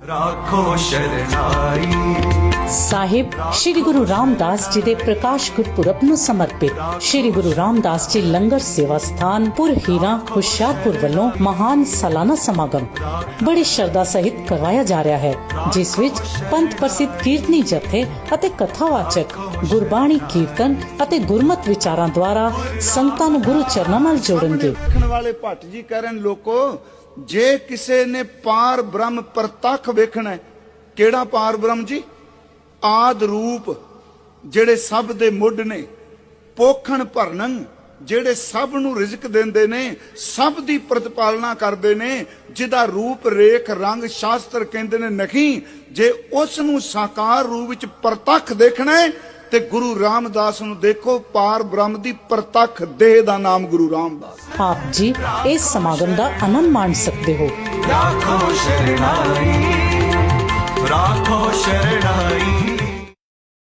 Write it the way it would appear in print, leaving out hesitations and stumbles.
राखो शरणाई। ਸਾਹਿਬ ਸ਼੍ਰੀ ਗੁਰੂ ਰਾਮਦਾਸ ਜੀ ਦੇ ਪ੍ਰਕਾਸ਼ ਗੁਰਪੁਰਬ ਨੂੰ ਸਮਰਪਿਤ ਸ਼੍ਰੀ ਗੁਰੂ ਰਾਮਦਾਸ ਜੀ ਲੰਗਰ ਸੇਵਾ ਸਥਾਨ ਪੁਰ ਹੀਰਾ ਹੁਸ਼ਿਆਰਪੁਰ ਵੱਲੋਂ ਮਹਾਨ ਸਾਲਾਨਾ ਸਮਾਗਮ ਬੜੀ ਸ਼ਰਧਾ ਸਹਿਤ ਕਰਵਾਇਆ ਜਾ ਰਿਹਾ ਹੈ, ਜਿਸ ਵਿੱਚ ਪੰਥ ਪ੍ਰਸਿੱਧ ਕੀਰਤਨੀ ਜਥੇ ਅਤੇ ਕਥਾਵਾਚਕ ਗੁਰਬਾਣੀ ਕੀਰਤਨ ਅਤੇ ਗੁਰਮਤ ਵਿਚਾਰਾਂ ਦੁਆਰਾ ਸੰਗਤਾਂ ਨੂੰ ਗੁਰੂ ਚਰਨਾਂ ਨਾਲ ਜੋੜਨਗੇ। ਵੇਖਣ ਵਾਲੇ ਭੱਟ ਜੀ ਕਰਨ ਲੋਕੋ, ਜੇ ਕਿਸੇ ਨੇ ਪਾਰ ਬ੍ਰਹਮ ਪ੍ਰਤੱਖ ਵੇਖਣਾ, ਕਿਹੜਾ ਪਾਰ ਬ੍ਰਹਮ ਜੀ? ਆਦ ਰੂਪ ਜਿਹੜੇ ਸਭ ਦੇ ਮੁੱਢ ਨੇ, ਪੋਖਣ ਭਰਨੰ ਜਿਹੜੇ ਸਭ ਨੂੰ ਰਿਜ਼ਕ ਦਿੰਦੇ ਨੇ, ਸਭ ਦੀ ਪ੍ਰਤਪਾਲਨਾ ਕਰਦੇ ਨੇ, ਜਿਹਦਾ ਰੂਪ ਰੇਖ ਰੰਗ ਸ਼ਾਸਤਰ ਕਹਿੰਦੇ ਨੇ ਨਹੀਂ। ਜੇ ਉਸ ਨੂੰ ਸਾਕਾਰ ਰੂਪ ਵਿੱਚ ਪ੍ਰਤੱਖ ਦੇਖਣਾ ਹੈ ਤੇ ਗੁਰੂ ਰਾਮਦਾਸ ਨੂੰ ਦੇਖੋ। ਪਾਰ ਬ੍ਰਹਮ ਦੀ ਪ੍ਰਤੱਖ ਦੇਹ ਦਾ ਨਾਮ ਗੁਰੂ ਰਾਮਦਾਸ। ਆਪ ਜੀ ਇਸ ਸਮਾਗਮ ਦਾ ਆਨੰਦ ਮਾਣ ਸਕਦੇ ਹੋ। राखो शरणाई।